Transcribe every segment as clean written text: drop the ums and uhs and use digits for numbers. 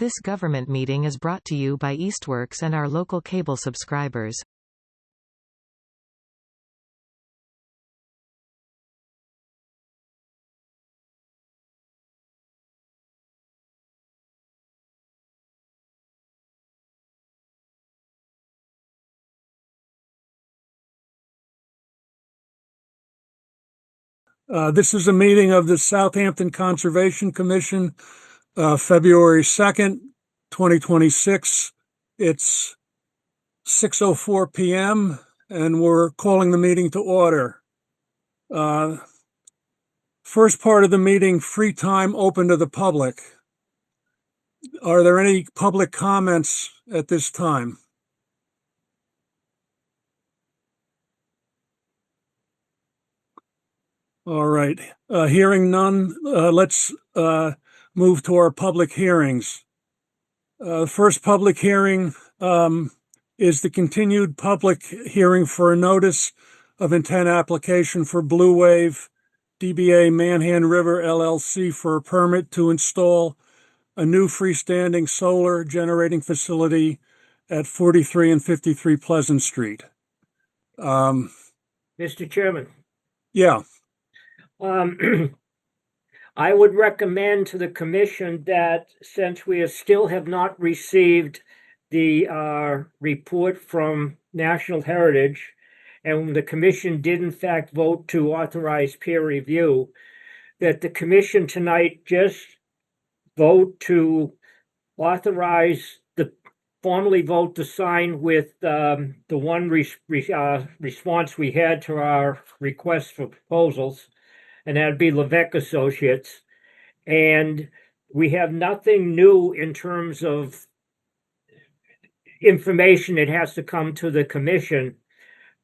This government meeting is brought to you by Eastworks and our local cable subscribers. This is a meeting of the Southampton Conservation Commission, February 2nd, 2026. It's 6:04 p.m. and we're calling the meeting to order. First part of the meeting, free time open to the public. Are there any public comments at this time? All right, hearing none, let's move to our public hearings. First public hearing is the continued public hearing for a notice of intent application for Blue Wave DBA Manhan River LLC for a permit to install a new freestanding solar generating facility at 43 and 53 Pleasant Street. Mr. Chairman. Yeah. I would recommend to the commission that since we still have not received the report from National Heritage, and the commission did in fact vote to authorize peer review, that the commission tonight just vote to formally vote to sign with the one response we had to our request for proposals, and that'd be Levesque Associates. And we have nothing new in terms of information that has to come to the commission.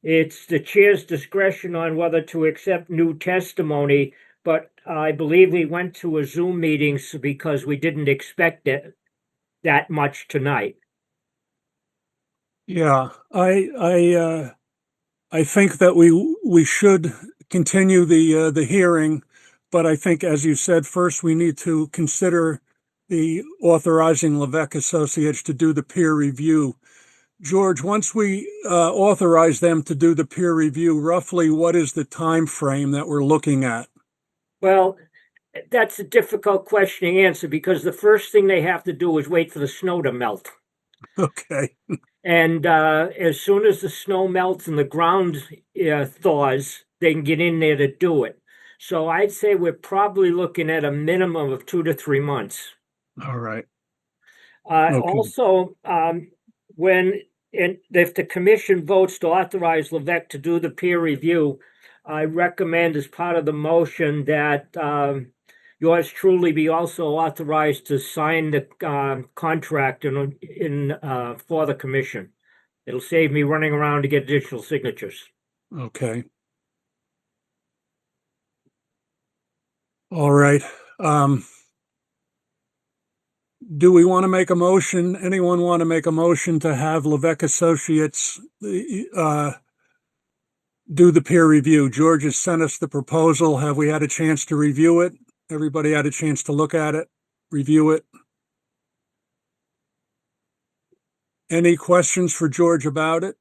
It's the chair's discretion on whether to accept new testimony, but I believe we went to a Zoom meeting because we didn't expect it that much tonight. Yeah, I think that we should continue the hearing, but I think, as you said, first we need to consider the authorizing Levesque Associates to do the peer review. George, once we authorize them to do the peer review, roughly what is the time frame that we're looking at? Well, that's a difficult question to answer because the first thing they have to do is wait for the snow to melt. Okay. And as soon as the snow melts and the ground thaws, they can get in there to do it. So I'd say we're probably looking at a minimum of 2 to 3 months. All right. Okay. Also, if the commission votes to authorize Levesque to do the peer review, I recommend as part of the motion that yours truly be also authorized to sign the contract for the commission. It'll save me running around to get additional signatures. Okay. All right. Do we want to make a motion? Anyone want to make a motion to have Levesque Associates do the peer review? George has sent us the proposal. Have we had a chance to review it? Everybody had a chance to look at it, review it? Any questions for George about it?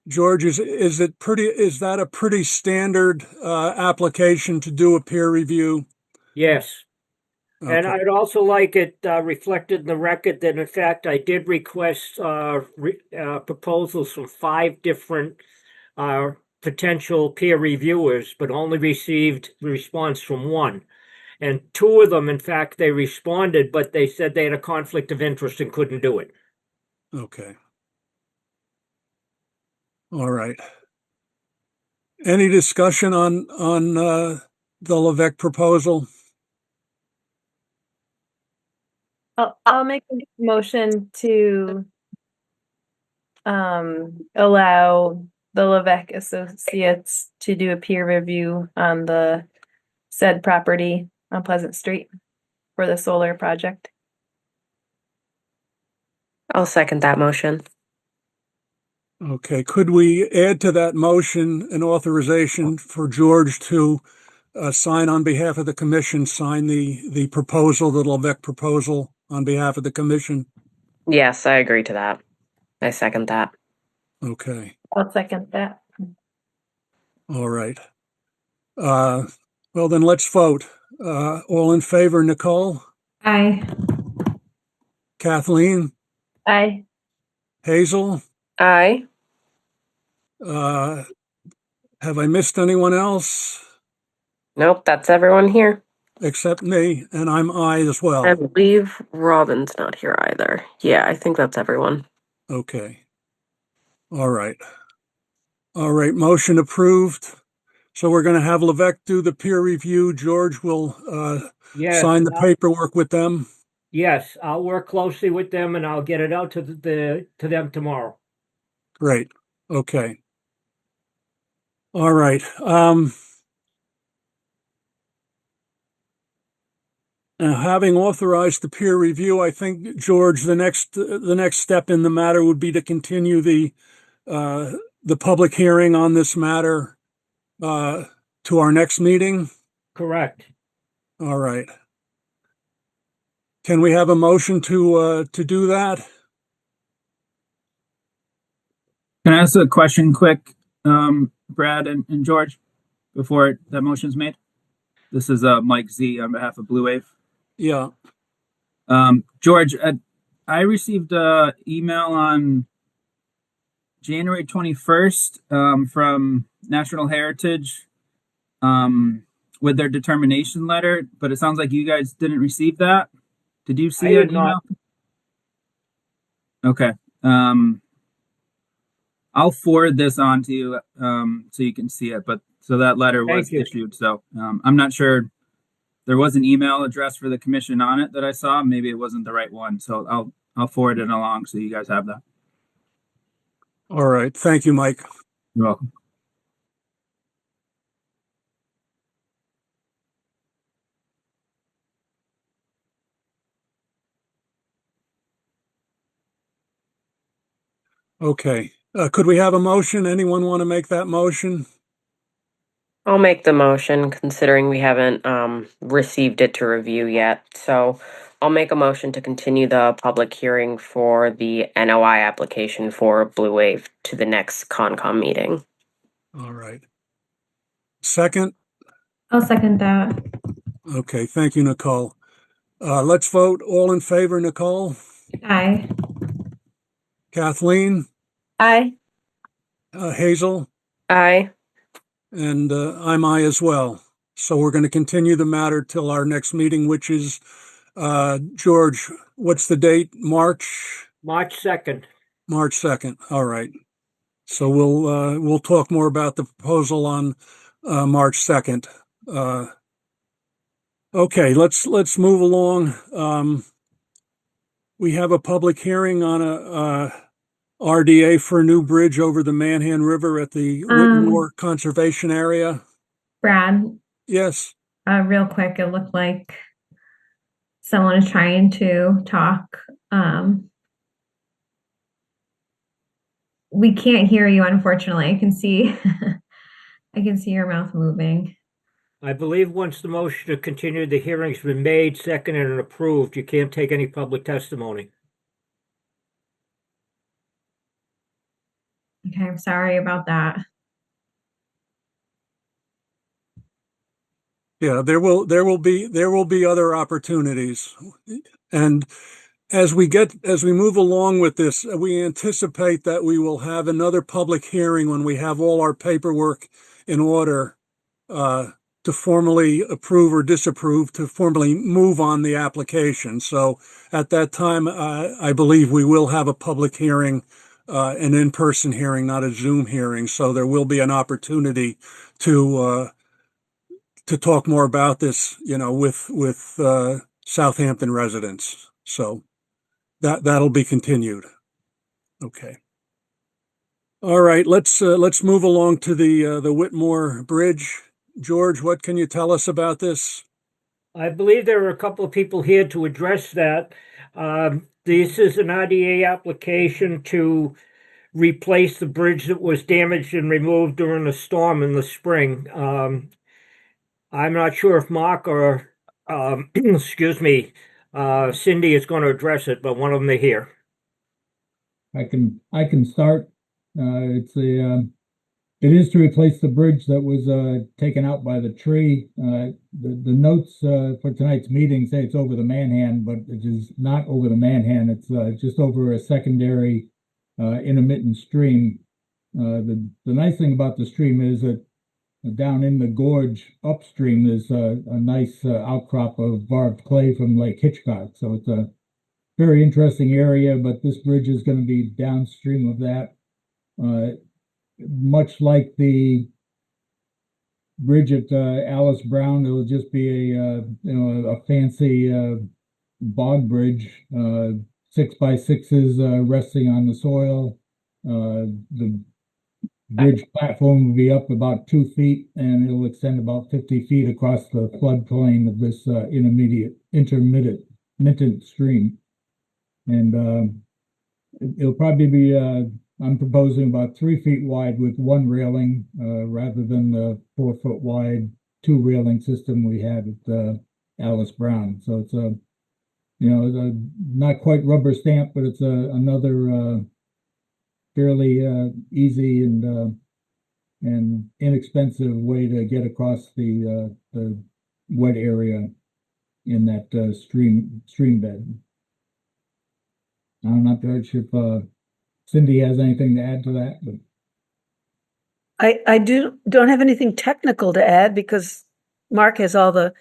George, is that a pretty standard application to do a peer review? Yes. Okay. And I'd also like it reflected in the record that, in fact, I did request proposals from 5 different potential peer reviewers, but only received the response from 1. And 2 of them, in fact, they responded, but they said they had a conflict of interest and couldn't do it. Okay. All right. Any discussion on the Levesque proposal? I'll make a motion to allow the Levesque Associates to do a peer review on the said property on Pleasant Street for the solar project. I'll second that motion. Okay, could we add to that motion an authorization for George to sign on behalf of the commission, sign the proposal, the Levesque proposal on behalf of the commission? Yes, I agree to that. I second that. Okay, I'll second that. all right. Well, then let's vote. All in favor, Nicole? Aye. Kathleen? Aye. Hazel? Aye. Uh, have I missed anyone else Nope, that's everyone here. except me? And I'm aye as I well. believe Robin's not here either. Yeah, I think that's everyone. Okay. All right. All right, motion approved. So we're going to have Levesque do the peer review. George will Yes, sign the paperwork with them. yes, I'll work closely with them and I'll get it out to to them tomorrow. Great. Okay. All right. Having authorized the peer review, I think, George, the next step in the matter would be to continue the public hearing on this matter to our next meeting. Correct. All right. Can we have a motion to do that? Can I ask a question quick, Brad and George, before that motion's made? This is Mike Z on behalf of Blue Wave. Yeah. George, I received an email on January 21st from National Heritage with their determination letter, but it sounds like you guys didn't receive that. Did you see I an did email? not. Okay. I'll forward this on to you so you can see it. But so that letter was Thank you. issued. So I'm not sure. There was an email address for the commission on it that I saw. Maybe it wasn't the right one. So I'll forward it along so you guys have that. All right. Thank you, Mike. You're welcome. Okay. Could we have a motion? Anyone want to make that motion? I'll make the motion considering we haven't received it to review yet. So I'll make a motion to continue the public hearing for the NOI application for Blue Wave to the next Concom meeting. All right. Second? I'll second that. Okay. Thank you, Nicole. Let's vote. All in favor, Nicole? Aye. Kathleen? Aye. Hazel? Aye. And I'm aye as well. So we're going to continue the matter till our next meeting, which is, George, what's the date? March 2nd. March 2nd. All right. So we'll talk more about the proposal on March 2nd. Okay, let's move along. We have a public hearing on a RDA for a new bridge over the Manhan River at the Whitmore Conservation Area. Brad, Yes. real quick, it looked like someone is trying to talk. We can't hear you, unfortunately. I can see I can see your mouth moving. I believe once the motion to continue the hearing's been made, seconded, and approved, you can't take any public testimony. Okay, I'm sorry about that. Yeah, there will be other opportunities. And as we move along with this, we anticipate that we will have another public hearing when we have all our paperwork in order to formally approve or disapprove, to formally move on the application. So at that time, I believe we will have a public hearing, an in-person hearing, not a Zoom hearing. So there will be an opportunity to talk more about this, with Southampton residents. So that'll be continued. Okay. All right, let's move along to the Whitmore Bridge. George, what can you tell us about this? I believe there are a couple of people here to address that. This is an RDA application to replace the bridge that was damaged and removed during the storm in the spring. I'm not sure if Mark or, excuse me, Cindy is going to address it, but one of them are here. I can start. It is to replace the bridge that was taken out by the tree. The notes for tonight's meeting say it's over the Manhan, but it is not over the Manhan. It's just over a secondary intermittent stream. The nice thing about the stream is that down in the gorge upstream there's a nice outcrop of barbed clay from Lake Hitchcock. So it's a very interesting area, but this bridge is going to be downstream of that. Much like the bridge at Alice Brown, it'll just be a fancy bog bridge, 6x6s resting on the soil. The bridge platform will be up about 2 feet, and it'll extend about 50 feet across the floodplain of this intermittent stream. And it'll probably be I'm proposing about 3 feet wide with one railing rather than the 4 foot wide 2 railing system we had at Alice Brown. So it's not quite rubber stamp, but it's another fairly easy and inexpensive way to get across the wet area in that stream bed. I'm not very sure if Cindy has anything to add to that, but I don't have anything technical to add because Mark has all the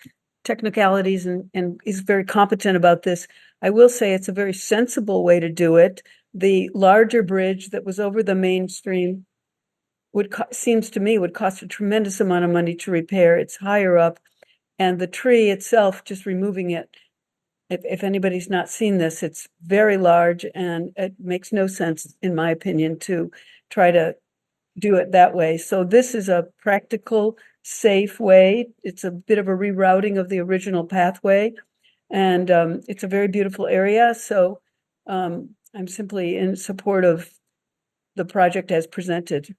technicalities and is very competent about this. I will say it's a very sensible way to do it. The larger bridge that was over the mainstream seems to me would cost a tremendous amount of money to repair. It's higher up, and the tree itself, just removing it. If anybody's not seen this, it's very large, and it makes no sense, in my opinion, to try to do it that way. So this is a practical, safe way. It's a bit of a rerouting of the original pathway, and it's a very beautiful area. So I'm simply in support of the project as presented.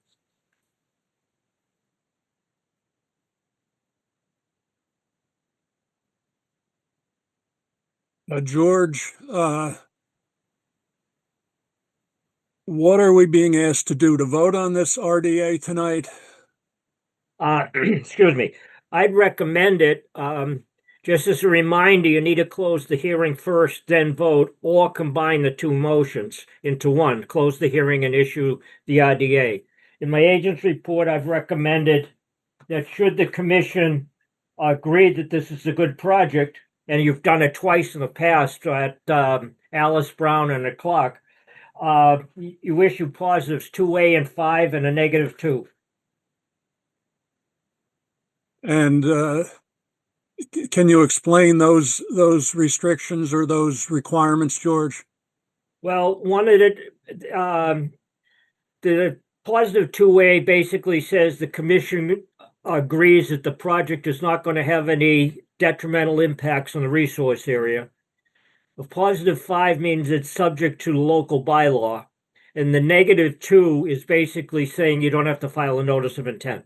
George, what are we being asked to do, to vote on this RDA tonight? Excuse me. I'd recommend it. Just as a reminder, you need to close the hearing first, then vote, or combine the two motions into one. Close the hearing and issue the RDA. In my agent's report, I've recommended that should the commission agree that this is a good project, and you've done it twice in the past at Alice Brown and the Clock, you issue positives 2A and 5 and a -2. And can you explain those restrictions or those requirements, George? Well, one of the positive 2A basically says the commission agrees that the project is not going to have any detrimental impacts on the resource area. A positive 5 means it's subject to the local bylaw. And the -2 is basically saying you don't have to file a notice of intent.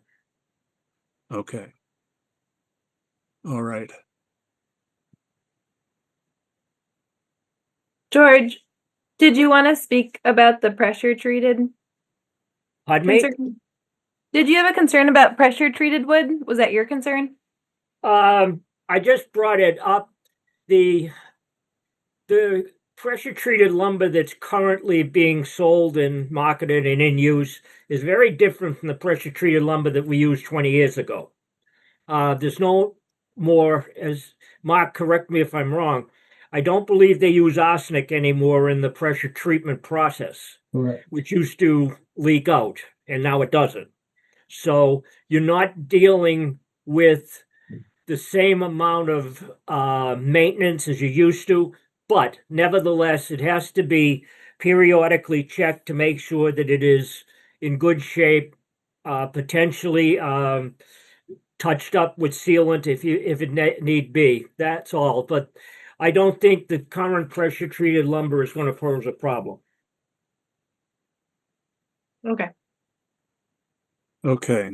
Okay. All right. George, did you want to speak about the pressure treated Pardon me? concern? Did you have a concern about pressure treated wood? Was that your concern? I just brought it up. The pressure treated lumber that's currently being sold and marketed and in use is very different from the pressure treated lumber that we used 20 years ago. There's no more, as Mark, correct me if I'm wrong, I don't believe they use arsenic anymore in the pressure treatment process. correct. Which used to leak out, and now it doesn't. So you're not dealing with the same amount of maintenance as you used to, but nevertheless, it has to be periodically checked to make sure that it is in good shape, potentially touched up with sealant if it need be. That's all. But I don't think the current pressure treated lumber is going to pose a problem. Okay. Okay.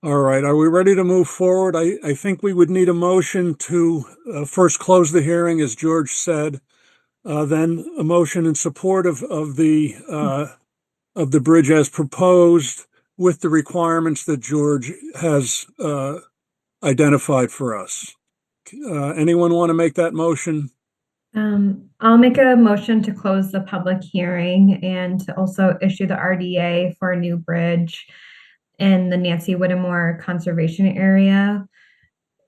All right, are we ready to move forward? I think we would need a motion to first close the hearing, as George said, then a motion in support of the bridge as proposed with the requirements that George has identified for us. Anyone want to make that motion? I'll make a motion to close the public hearing and to also issue the RDA for a new bridge in the Nancy Whittemore Conservation Area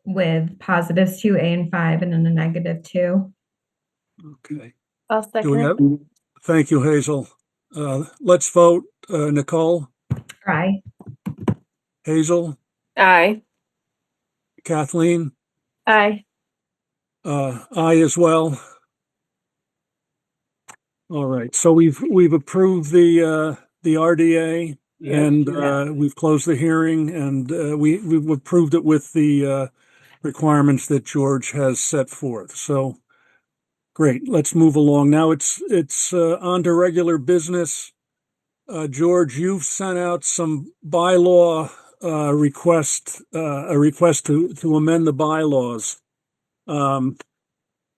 with positives 2A and 5 and then a -2. Okay. I'll Do we second. have? Thank you, Hazel. Let's vote. Nicole, Aye. Hazel, Aye. Kathleen, Aye. I as well. All right, so we've approved the RDA and we've closed the hearing and we've approved it with the requirements that George has set forth. So great, let's move along. Now it's on to regular business. George, you've sent out some bylaw request, a request to amend the bylaws. Can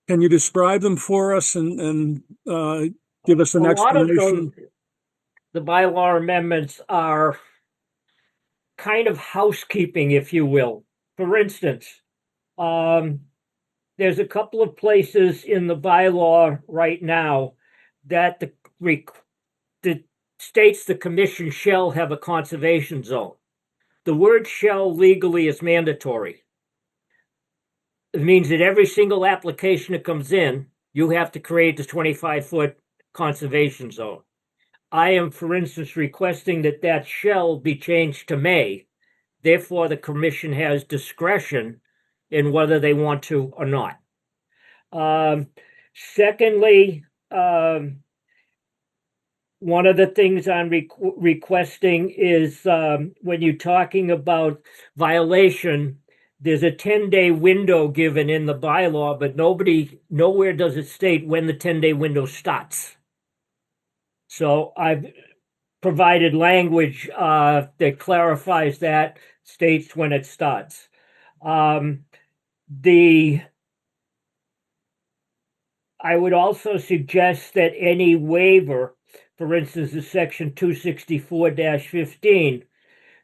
you describe them for us and give us an A lot of explanation? the bylaw amendments are kind of housekeeping, if you will. For instance, there's a couple of places in the bylaw right now that that states the commission shall have a conservation zone. The word shall legally is mandatory. It means that every single application that comes in, you have to create the 25-foot conservation zone. I am, for instance, requesting that shall be changed to may. Therefore, the commission has discretion in whether they want to or not. Secondly, one of the things I'm requesting is when you're talking about violation, there's a 10-day window given in the bylaw, but nowhere does it state when the 10-day window starts. So I've provided language that clarifies that, states when it starts. I would also suggest that any waiver, for instance, the section 264-15,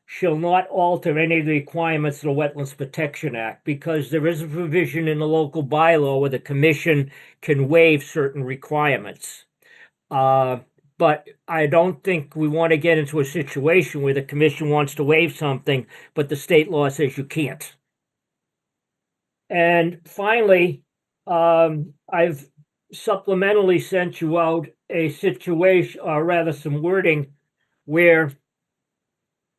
shall not alter any of the requirements of the Wetlands Protection Act, because there is a provision in the local bylaw where the commission can waive certain requirements. But I don't think we want to get into a situation where the commission wants to waive something, but the state law says you can't. And finally, I've supplementally sent you out a situation, or rather some wording, where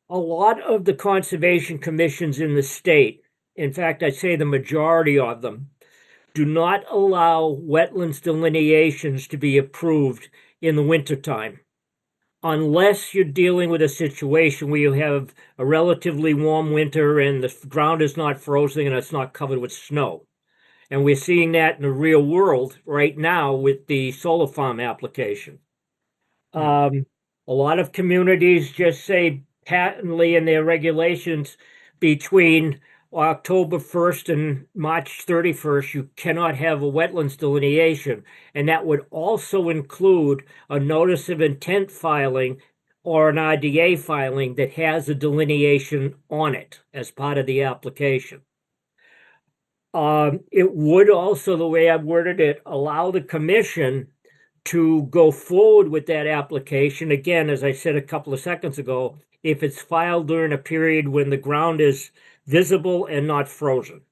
a lot of the conservation commissions in the state, in fact, I'd say the majority of them, do not allow wetlands delineations to be approved in the wintertime, unless you're dealing with a situation where you have a relatively warm winter and the ground is not frozen and it's not covered with snow. And we're seeing that in the real world right now with the solar farm application. A lot of communities just say patently in their regulations between October 1st and March 31st, you cannot have a wetlands delineation. And that would also include a notice of intent filing or an RDA filing that has a delineation on it as part of the application. It would also, the way I've worded it, allow the commission to go forward with that application. Again, as I said a couple of seconds ago, if it's filed during a period when the ground is visible and not frozen.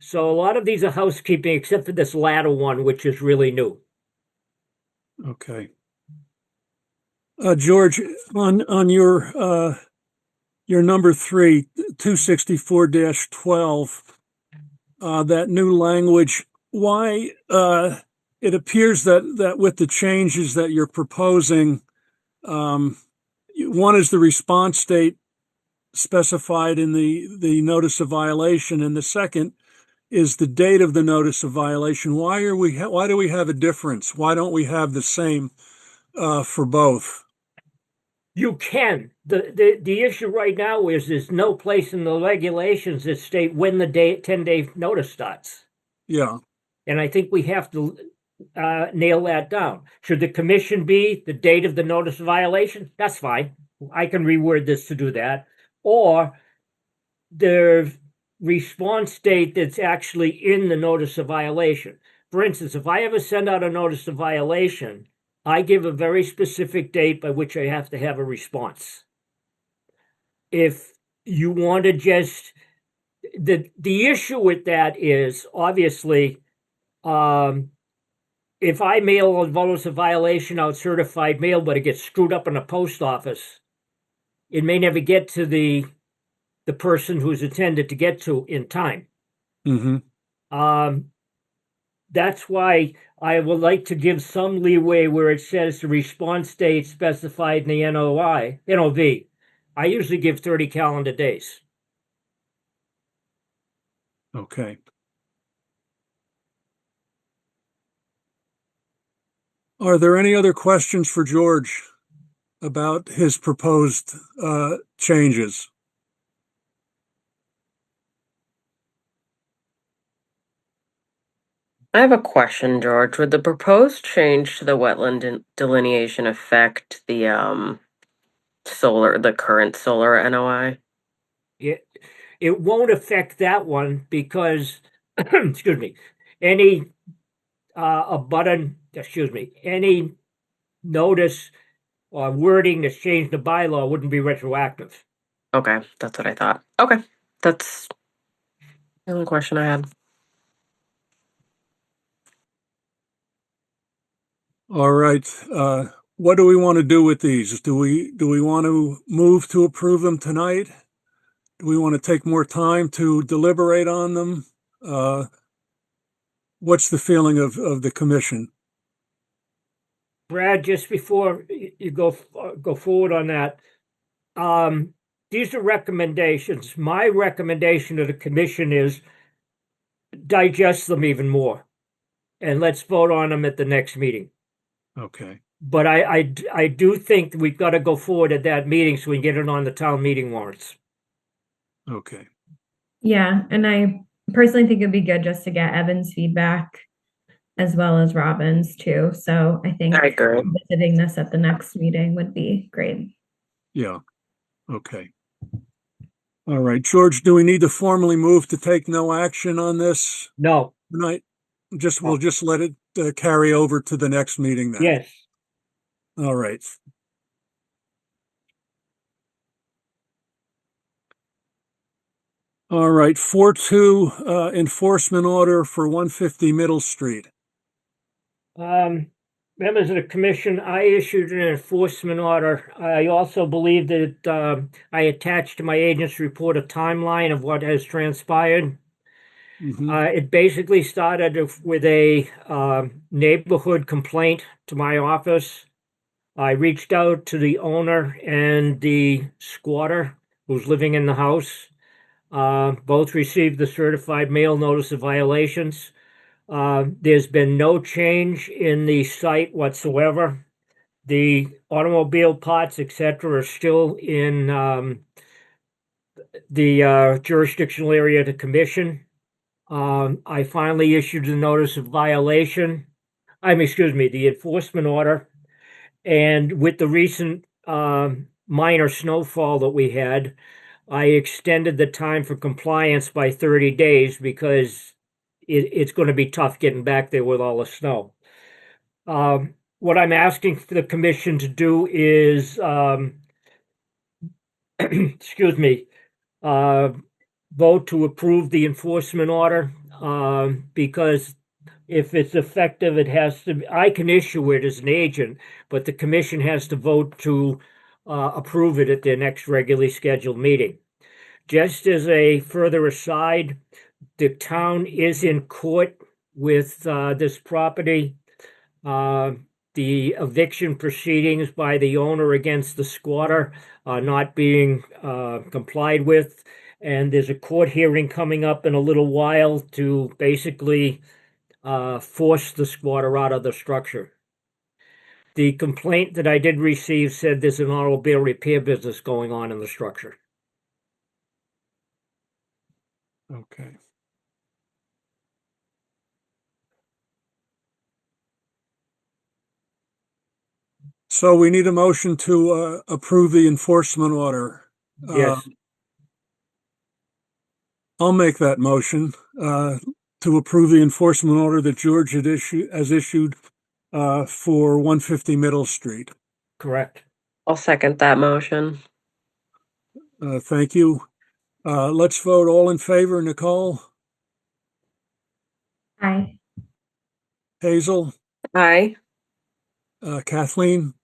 So a lot of these are housekeeping, except for this latter one, which is really new. Okay. George, on your number 3, 264-12, that new language, why it appears that with the changes that you're proposing, one is the response date specified in the notice of violation, and the second is the date of the notice of violation. Why do we have a difference? Why don't we have the same for both? You can. The issue right now is there's no place in the regulations that state when the 10-day notice starts. Yeah, And I think we have to nail that down. Should the commission be the date of the notice of violation? That's fine. I can reword this to do that. Or the response date that's actually in the notice of violation. For instance, if I ever send out a notice of violation, I give a very specific date by which I have to have a response. If you want to just the issue with that is obviously if I mail a notice of violation out certified mail, but it gets screwed up in the post office, it may never get to the person who's intended to get to in time. mm-hmm, That's why I would like to give some leeway where it says the response date specified in the NOV. I usually give 30 calendar days. okay. Are there any other questions for George about his proposed changes? I have a question, George. Would the proposed change to the wetland delineation affect the current solar NOI? It won't affect that one because, excuse me, any any notice or wording that's changed the bylaw wouldn't be retroactive. Okay, that's what I thought. Okay, that's the only question I had. All right. What do we want to do with these? Do we want to move to approve them tonight? Do we want to take more time to deliberate on them? What's the feeling of the commission? Brad, just before you go forward on that, these are recommendations. My recommendation to the commission is digest them even more, and let's vote on them at the next meeting. Okay. But I do think we've got to go forward at that meeting so we can get it on the town meeting warrants. Okay. Yeah, and I personally think it'd be good just to get Evan's feedback as well as Robin's too. So I think I agree. visiting this at the next meeting would be great. Yeah. Okay. All right. George, do we need to formally move to take no action on this No. tonight? We'll just let it carry over to the next meeting then. Yes. All right. All right. 4-2 enforcement order for 150 Middle Street. Members of the commission, I issued an enforcement order. I also believe that I attached to my agent's report a timeline of what has transpired. Mhm. It basically started with a neighborhood complaint to my office. I reached out to the owner and the squatter who's living in the house. Both received the certified mail notice of violations. There's been no change in the site whatsoever. The automobile parts, etc., are still in the jurisdictional area of the commission. I finally issued a notice of violation. The enforcement order. And with the recent minor snowfall that we had, I extended the time for compliance by 30 days because it's going to be tough getting back there with all the snow. What I'm asking for the commission to do is, excuse me, vote to approve the enforcement order because if it's effective, it has to be, I can issue it as an agent, but the commission has to vote to approve it at their next regularly scheduled meeting. Just as a further aside, the town is in court with this property. The eviction proceedings by the owner against the squatter are not being complied with. And there's a court hearing coming up in a little while to basically force the squatter out of the structure. the complaint that I did receive said there's an automobile repair business going on in the structure. Okay. So we need a motion to approve the enforcement order. Yes, I'll make that motion to approve the enforcement order that George has issued for 150 Middle Street. correct. I'll second that motion. Thank you. Let's vote. All in favor. Nicole? Aye. Hazel? Aye. Kathleen?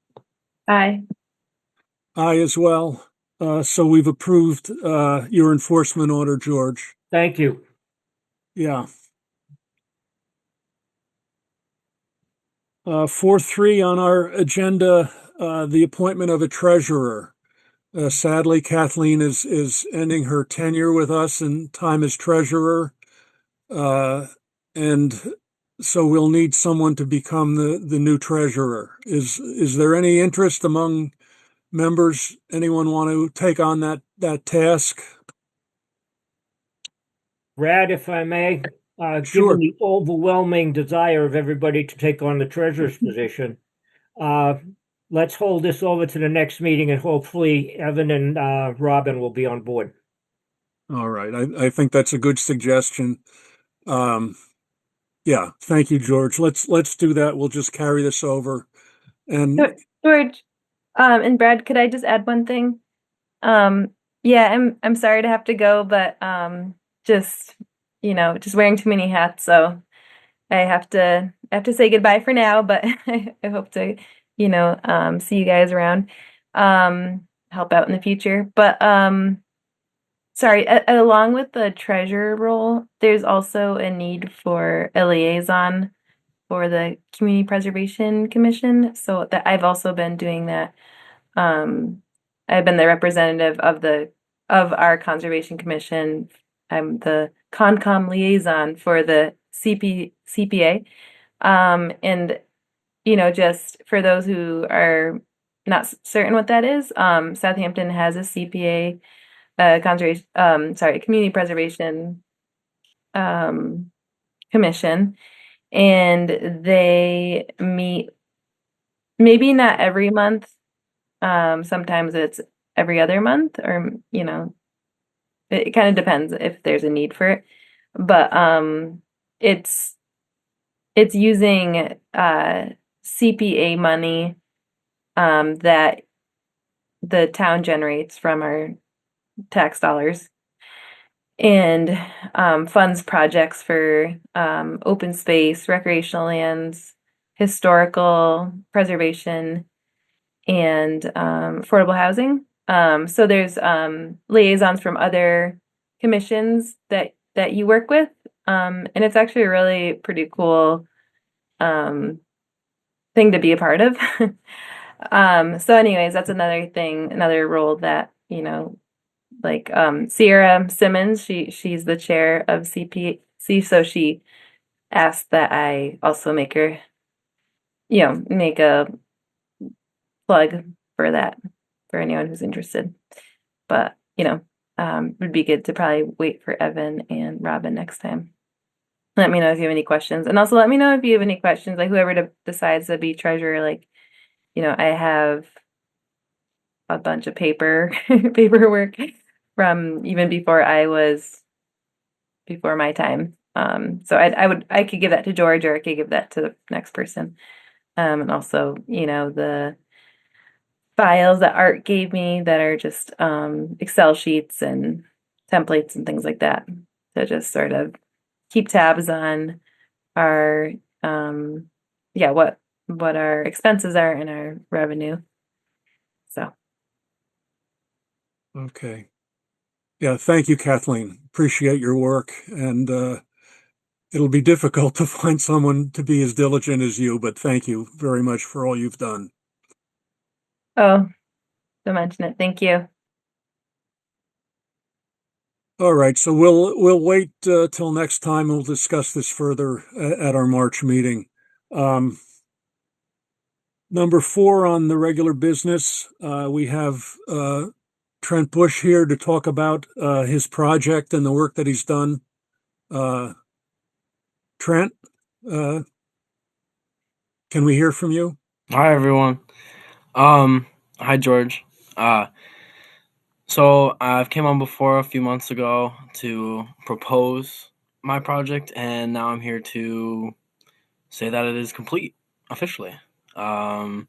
Aye. Aye as well. So we've approved your enforcement order, George. Thank you. Yeah. 4.3 on our agenda, the appointment of a treasurer. Sadly, Kathleen is ending her tenure with us and time as treasurer. And so we'll need someone to become the new treasurer. Is there any interest among members? Anyone want to take on that task? Brad, if I may, Sure. given the overwhelming desire of everybody to take on the treasurer's position, let's hold this over to the next meeting and hopefully Evan and Robin will be on board. All right. I think that's a good suggestion. Yeah, thank you, George. Let's do that. We'll just carry this over. And George, and Brad, could I just add one thing? Yeah, I'm sorry to have to go, but just just wearing too many hats, so I have to say goodbye for now, but I hope to, see you guys around, help out in the future. But sorry, along with the treasurer role, there's also a need for a liaison for the Community Preservation Commission. So that I've also been doing that. I've been the representative of our Conservation Commission. I'm the Concom liaison for the CPA. And just for those who are not certain what that is, Southampton has a CPA, Community Preservation Commission, and they meet maybe not every month. Sometimes it's every other month, or it kind of depends if there's a need for it. But it's using CPA money that the town generates from our tax dollars, and funds projects for open space, recreational lands, historical preservation, and affordable housing. So there's liaisons from other commissions that you work with, and it's actually a really pretty cool thing to be a part of. So anyways, that's another role that like Sierra Simmons, she's the chair of CPC, so she asked that I also make a plug for that for anyone who's interested. But would be good to probably wait for Evan and Robin next time. Let me know if you have any questions, and also let me know if you have any questions. Like whoever decides to be treasurer, like I have a bunch of paperwork from even before my time. So I could give that to George, or I could give that to the next person. And also, the files that Art gave me that are just Excel sheets and templates and things like that to just sort of keep tabs on our what our expenses are and our revenue. So okay. Yeah, thank you, Kathleen. Appreciate your work. And it'll be difficult to find someone to be as diligent as you, but thank you very much for all you've done. oh, don't mention it. Thank you. All right, so we'll wait till next time. We'll discuss this further at our March meeting. Number 4 on the regular business, we have Trent Bush here to talk about his project and the work that he's done. Trent, can we hear from you? Hi everyone. Hi George. So I've came on before a few months ago to propose my project, and now I'm here to say that it is complete officially. I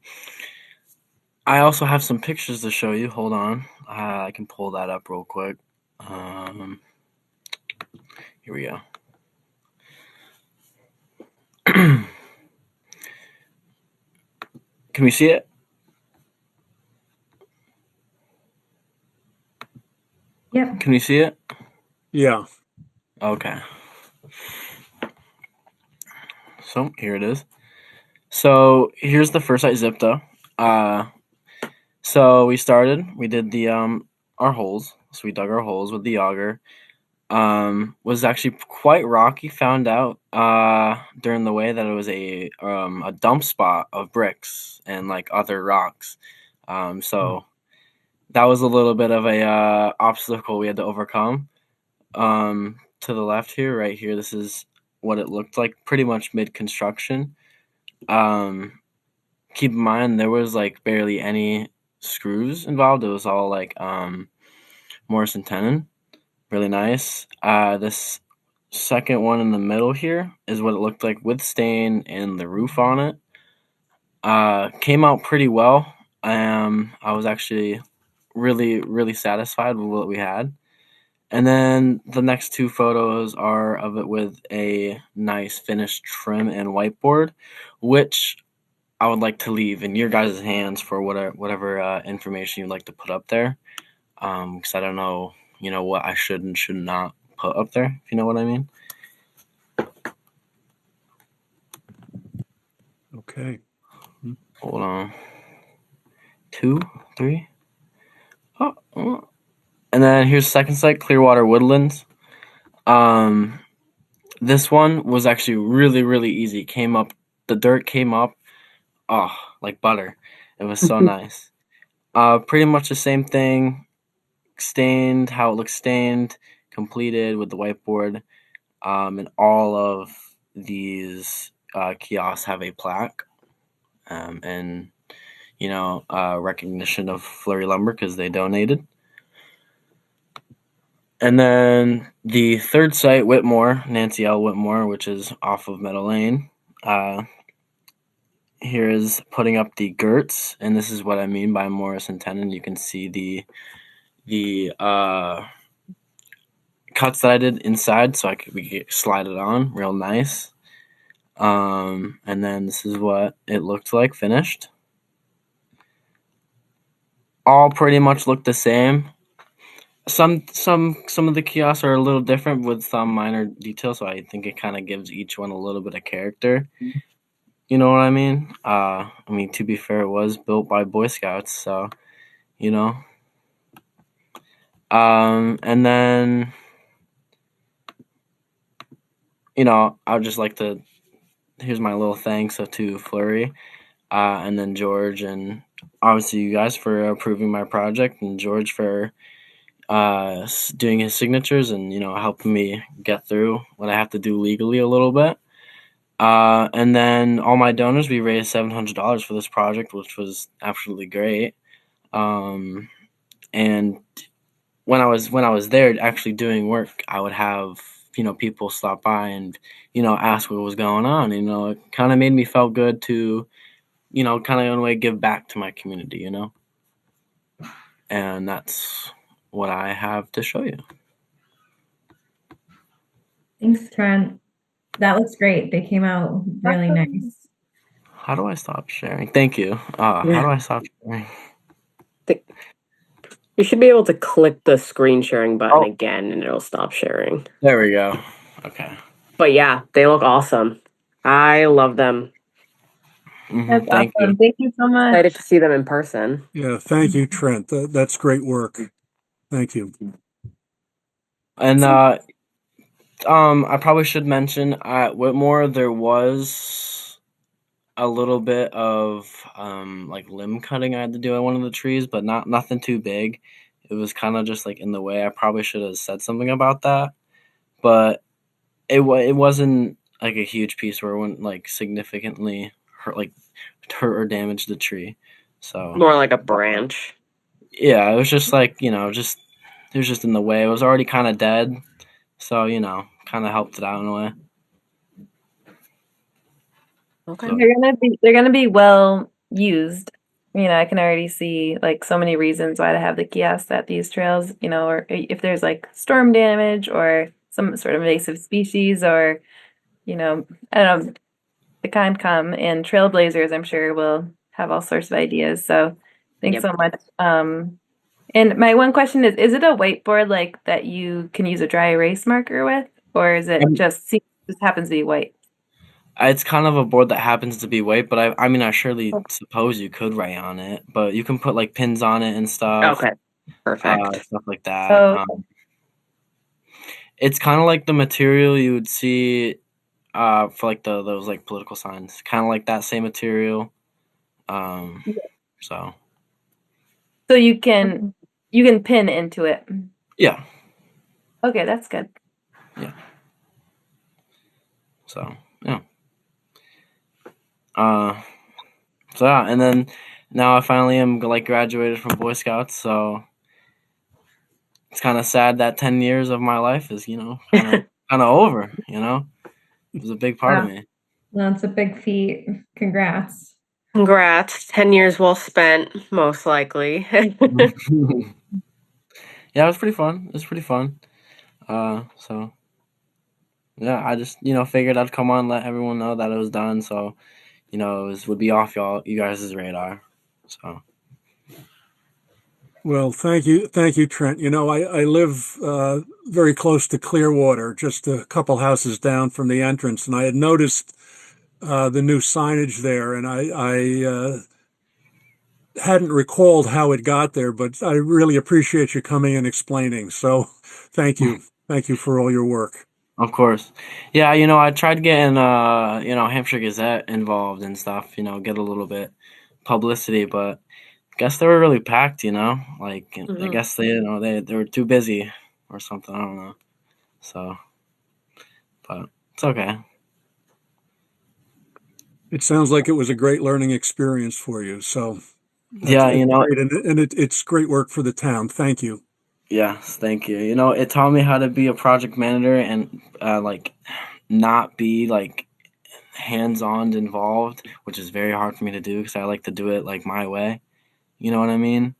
also have some pictures to show you. Hold on, I can pull that up real quick. Here we go. Can we see it? Yep. Can we see it? Yeah. Okay. So here it is. So here's the first I zipped up. So we did the our holes. So we dug our holes with the auger. Was actually quite rocky. Found out during the way that it was a dump spot of bricks and like other rocks. So that was a little bit of a obstacle we had to overcome. To the left here, right here, this is what it looked like pretty much mid construction. Keep in mind there was like barely any screws involved. It was all like Morrison tenon. Really nice. This second one in the middle here is what it looked like with stain and the roof on it. Came out pretty well. I was actually really satisfied with what we had. And then the next 2 photos are of it with a nice finished trim and whiteboard, which I would like to leave in your guys' hands for whatever information you'd like to put up there. Because I don't know, what I should and should not put up there, if you know what I mean. Okay. Hold on. 2, 3. Oh. And then here's second site, Clearwater Woodlands. This one was actually really easy. The dirt came up, like butter. It was so nice. Pretty much the same thing. Stained, how it looks stained, completed with the whiteboard. And all of these kiosks have a plaque, and recognition of Flurry Lumber because they donated. And then the third site, Whitmore, Nancy L. Whitmore, which is off of Meadow Lane. Here is putting up the girts, and this is what I mean by Morrison tenon. You can see the cuts that I did inside, so we could slide it on real nice. And then this is what it looked like finished. All pretty much look the same. Some of the kiosks are a little different with some minor details, so I think it kind of gives each one a little bit of character. You know what I mean? To be fair, it was built by Boy Scouts, so and then I would just like to. Here's my little thanks to Flurry, and then George, and obviously you guys for approving my project, and George for doing his signatures and helping me get through what I have to do legally a little bit. And then all my donors, we raised $700 for this project, which was absolutely great. And when I was there actually doing work, I would have people stop by and ask what was going on. It kind of made me feel good to kind of in a way give back to my community. And that's what I have to show you. Thanks, Trent. That looks great. They came out really nice. How do I stop sharing? Thank you. How do I stop sharing? You should be able to click the screen sharing button again and it'll stop sharing. There we go. Okay. But yeah, they look awesome. I love them. That's Thank awesome. you. Thank you so much. Excited to see them in person. Yeah. Thank you, Trent. That's great work. Thank you. And I probably should mention at Whitmore there was a little bit of like limb cutting I had to do on one of the trees, but nothing too big. It was kind of just like in the way. I probably should have said something about that, but it wasn't like a huge piece where it wouldn't like significantly hurt or damage the tree. So More like a branch. yeah, it was just like just it was just in the way. It was already kind of dead, so kind of helped it out in a way. Okay. So They're gonna be well used. I can already see like so many reasons why to have the kiosks at these trails, or if there's like storm damage or some sort of invasive species or, I don't know, the Concom and Trailblazers, I'm sure will have all sorts of ideas. So thanks Yep. so much. And my one question is it a whiteboard like that you can use a dry erase marker with, or is it just happens to be white? it's kind of a board that happens to be white, but I mean I surely suppose you could write on it, but you can put like pins on it and stuff, Okay. Perfect. stuff like that. Oh, It's kind of like the material you would see for like those like political signs, kind of like that same material. Um, so so you can pin into it. yeah, Okay, that's good. yeah. So yeah. Uh, so yeah, and then now I finally am like graduated from Boy Scouts, so it's kind of sad that 10 years of my life is kind of over. It was a big part of Wow, me. that's a big feat. Congrats. Congrats. 10 years well spent, most likely. Yeah, it was pretty fun. It was pretty fun. So yeah, I just figured I'd come on, let everyone know that it was done, so would be off you guys' radar. So Well, thank you, Trent. I live very close to Clearwater, just a couple houses down from the entrance, and I had noticed the new signage there, and I hadn't recalled how it got there, but I really appreciate you coming and explaining. So, thank you for all your work. of course, yeah, I tried getting Hampshire Gazette involved and stuff, get a little bit publicity, but I guess they were really packed, like I Mhm. guess they were too busy or something. I don't know. So, but it's okay. It sounds like it was a great learning experience for you. So Yeah, it's great, and it's great work for the town. Thank you. yes, thank you. It taught me how to be a project manager and like not be like hands-on involved, which is very hard for me to do because I like to do it like my way. You know what I mean?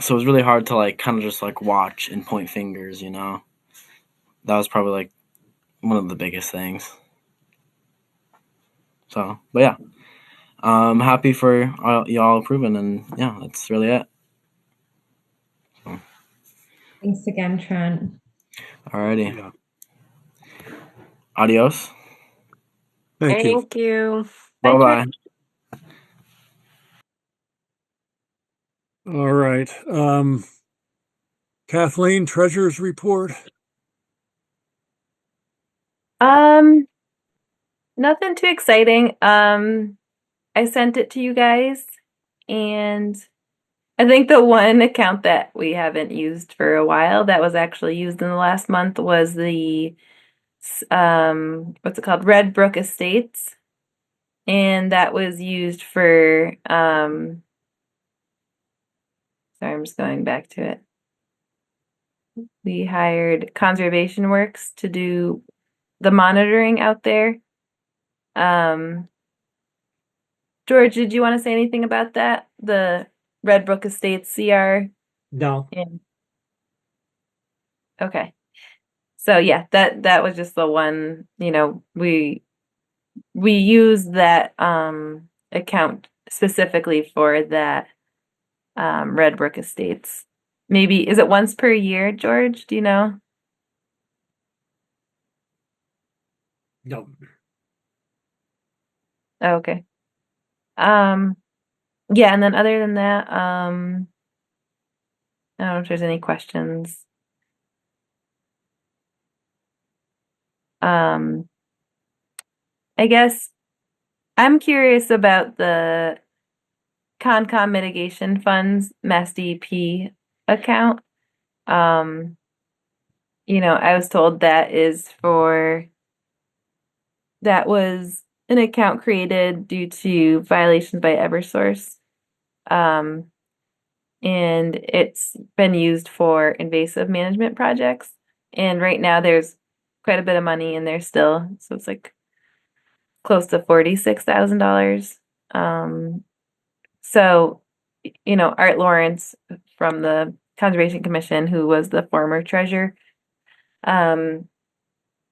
So it was really hard to like kind of just like watch and point fingers. That was probably like one of the biggest things. So, but yeah, I'm happy for y'all approving, and yeah, that's really it. So, Thanks again, Trent. alrighty, Yeah. adios. Thank you. Thank you. Bye Bye, bye. Trent. All right. Kathleen, treasurer's report. Um, Nothing too exciting. I sent it to you guys, and I think the one account that we haven't used for a while that was actually used in the last month was the what's it called? Red Brook Estates. And that was used for sorry, I'm just going back to it. We hired Conservation Works to do the monitoring out there. George, did you want to say anything about that? The Red Brook Estates CR? No. Yeah. Okay. So yeah, that was just the one, we use that account specifically for that Red Brook Estates. Maybe is it once per year, George? Do you know? No. Oh, okay. Um, yeah, and then other than that, I don't know if there's any questions. Um, I guess I'm curious about the Concom Mitigation Funds Mass DEP account. I was told that was an account created due to violations by Eversource. Um, and it's been used for invasive management projects. And right now there's quite a bit of money in there still. So it's like close to $46,000. So, Art Lawrence from the Conservation Commission, who was the former treasurer,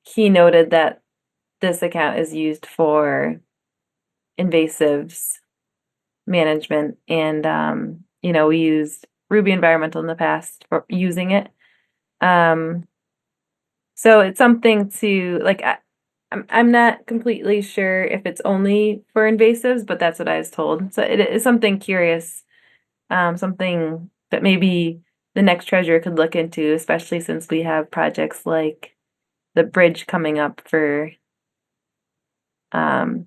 he noted that this account is used for invasives management. And, we used Ruby Environmental in the past for using it. So it's something to like, I'm not completely sure if it's only for invasives, but that's what I was told. So it is something curious, something that maybe the next treasurer could look into, especially since we have projects like the bridge coming up for the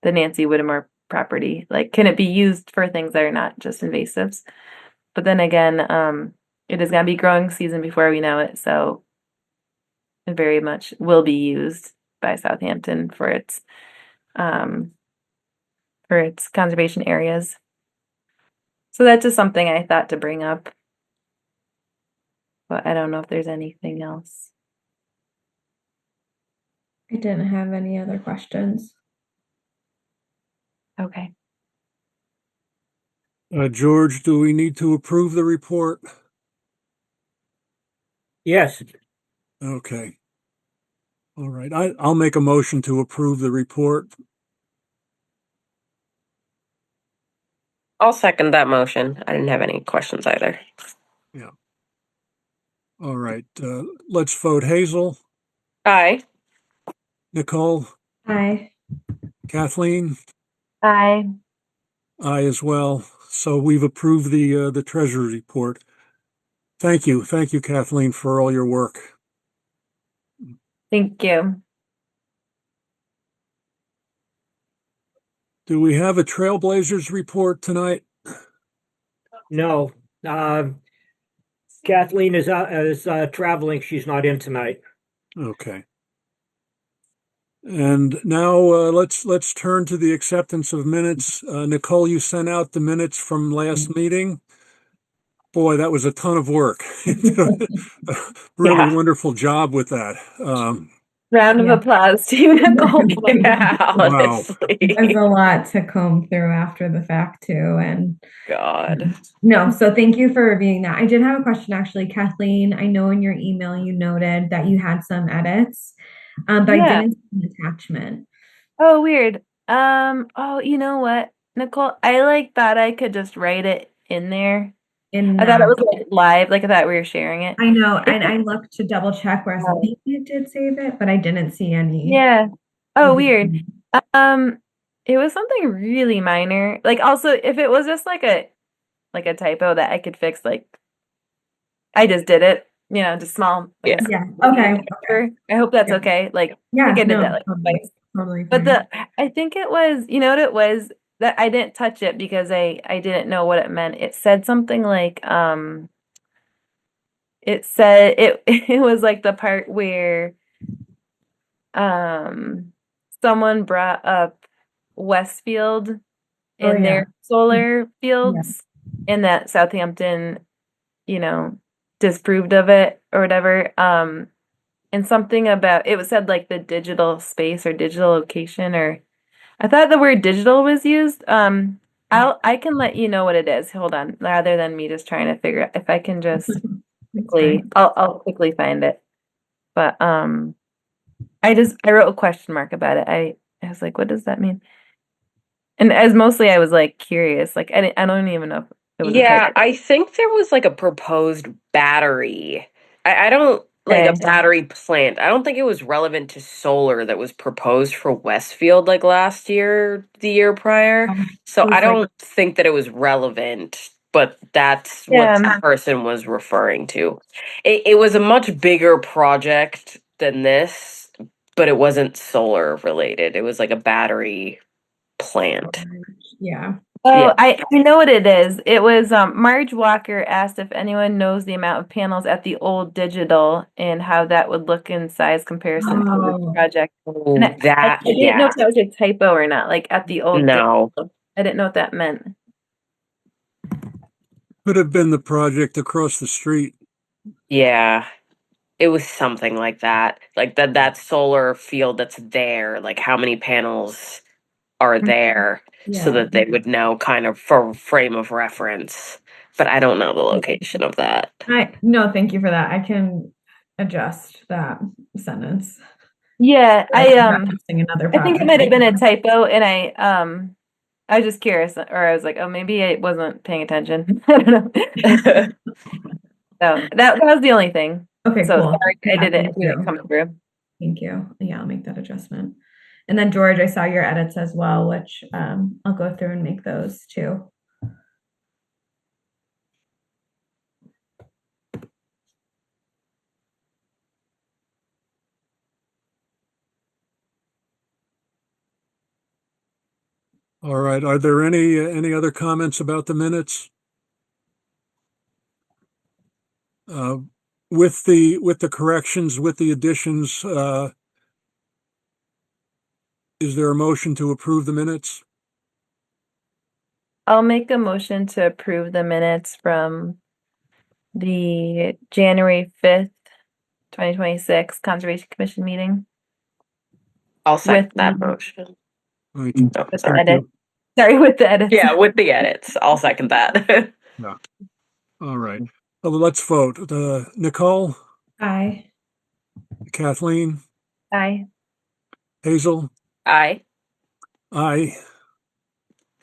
Nancy Whittemore property. Like, can it be used for things that are not just invasives? But then again, it is gonna be growing season before we know it, so it very much will be used by Southampton for its conservation areas. So that's just something I thought to bring up. But I don't know if there's anything else. I didn't have any other questions. Okay. George, do we need to approve the report? Yes, Okay. All right. I'll make a motion to approve the report. I'll second that motion. I didn't have any questions either. Yeah. All right. Let's vote. Hazel, Aye. Nicole, Aye. Kathleen, Aye. I as well. So we've approved the treasury report. Thank you, Kathleen, for all your work. Thank you. Do we have a Trailblazers report tonight? no. Kathleen is traveling. She's not in tonight. Okay. And now let's turn to the acceptance of minutes. Nicole, you sent out the minutes from last meeting. Boy, that was a ton of work. Really wonderful job with that. Round of applause to Nicole. Yeah, Wow. honestly. There's a lot to comb through after the fact too. And God. no, so thank you for reviewing that. I did have a question actually, Kathleen. I know in your email you noted that you had some edits, but I Yeah. didn't see an attachment. Oh, weird. Oh, you know what, Nicole? I thought I could just write it in there. In I thought it was live, I thought we were sharing it. I know, and I looked to double check where I was thinking it did save it, but I didn't see any. Yeah. Oh, weird. It was something really minor. Like, also, if it was just like a typo that I could fix, like I just did it, just small. Like Yeah. Okay. I hope that's Yeah. okay. Like, Yeah, I think I did no, that like twice. totally But fine. I think it was, you know what it was? That I didn't touch it because I didn't know what it meant. It said something like, it said it was like the part where someone brought up Westfield Oh, in yeah. their solar fields and that Southampton, disproved of it or whatever. And something about it was said like the digital space or digital location, or I thought the word digital was used. I can let you know what it is. Hold on, rather than me just trying to figure out if I can just quickly, I'll quickly find it. But I wrote a question mark about it. I was like, what does that mean? And as mostly I was like curious, like I don't even know if it was a Yeah, typo. I think there was like a proposed battery. I don't like a Okay. battery plant. I don't think it was relevant to solar that was proposed for Westfield like last year, the year prior. So I don't think that it was relevant, but that's what the person was referring to. It was a much bigger project than this, but it wasn't solar related. It was like a battery plant. Yeah. Oh, Yeah. I know what it is. It was Marge Walker asked if anyone knows the amount of panels at the old digital and how that would look in size comparison to this Oh. project. Oh, And I that, didn't know yeah. if that was a typo or not, like at the old No. digital. I didn't know what that meant. Could have been the project across the street. Yeah. It was something like that. Like that solar field that's there, like how many panels are there so Yeah. that they would know kind of for frame of reference. But I don't know the location of that. No, thank you for that. I can adjust that sentence. Yeah, Referencing another I think it project. might have been a typo, and I was just curious, or I was like, oh, maybe I wasn't paying attention. I don't know. So that was the only thing. Okay, So cool. sorry, Yeah, didn't thank you. come through. Thank you. Yeah, I'll make that adjustment. And then George, I saw your edits as well, which I'll go through and make those too. All right. Are there any other comments about the minutes? With the corrections, with the additions, is there a motion to approve the minutes? I'll make a motion to approve the minutes from the January 5th, 2026 Conservation Commission meeting I'll second with that motion. Thank you. Oh, the sorry. edit. Sorry, with the edits. Yeah, with the edits. I'll second that. Yeah. All right. Well, let's vote. Nicole, Aye. Kathleen, Aye. Hazel, Aye. aye.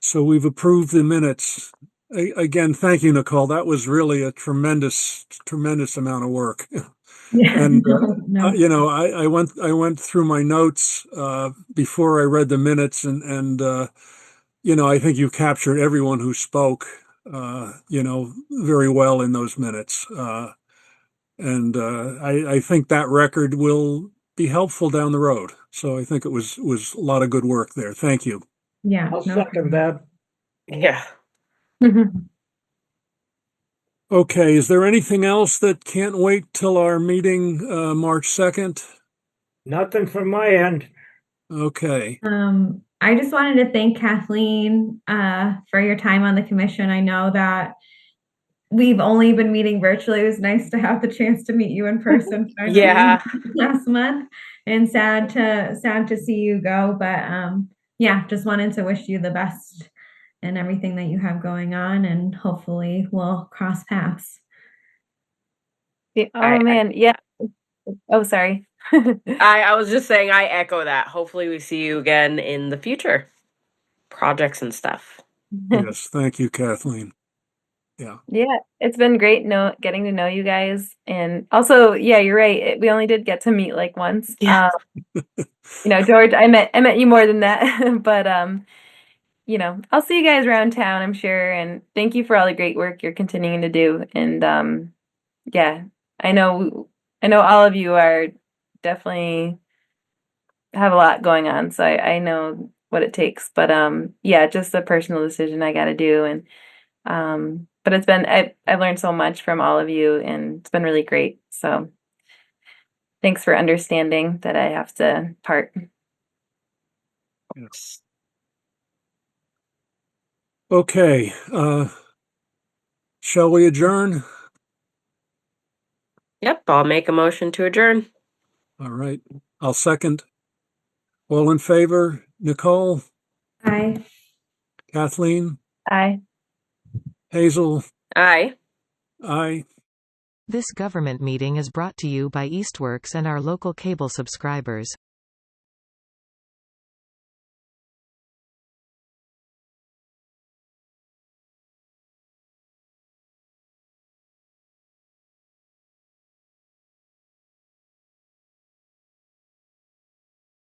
So we've approved the minutes. Again, thank you, Nicole. That was really a tremendous amount of work. Yeah. And No. you know, I went through my notes before I read the minutes, and you know, I think you captured everyone who spoke, you know, very well in those minutes. And I think that record will be helpful down the road. So I think it was a lot of good work there. Thank you. Yeah. I'll No. second that. Yeah. Okay, is there anything else that can't wait till our meeting, March 2nd? Nothing from my end. Okay, I just wanted to thank Kathleen for your time on the commission. I know that we've only been meeting virtually. It was nice to have the chance to meet you in person finally Yeah. last month, and sad to see you go. But yeah, just wanted to wish you the best in everything that you have going on, and hopefully we'll cross paths. Oh man, yeah. Oh, sorry. I was just saying I echo that. Hopefully we see you again in the future. Projects and stuff. yes, thank you, Kathleen. Yeah. Yeah, it's been great getting to know you guys. And also, yeah, you're right. We only did get to meet like once. Yeah. You know, George, I met you more than that. But you know, I'll see you guys around town, I'm sure. And thank you for all the great work you're continuing to do. And yeah, I know all of you are definitely have a lot going on, so I know what it takes. But yeah, just a personal decision I got to do. And but it's been I've learned so much from all of you, and it's been really great. So thanks for understanding that I have to part. Yes. Okay, shall we adjourn? Yep, I'll make a motion to adjourn. All right, I'll second. All in favor? Nicole, Aye. Kathleen, Aye. Hazel, Aye. aye. This government meeting is brought to you by Eastworks and our local cable subscribers.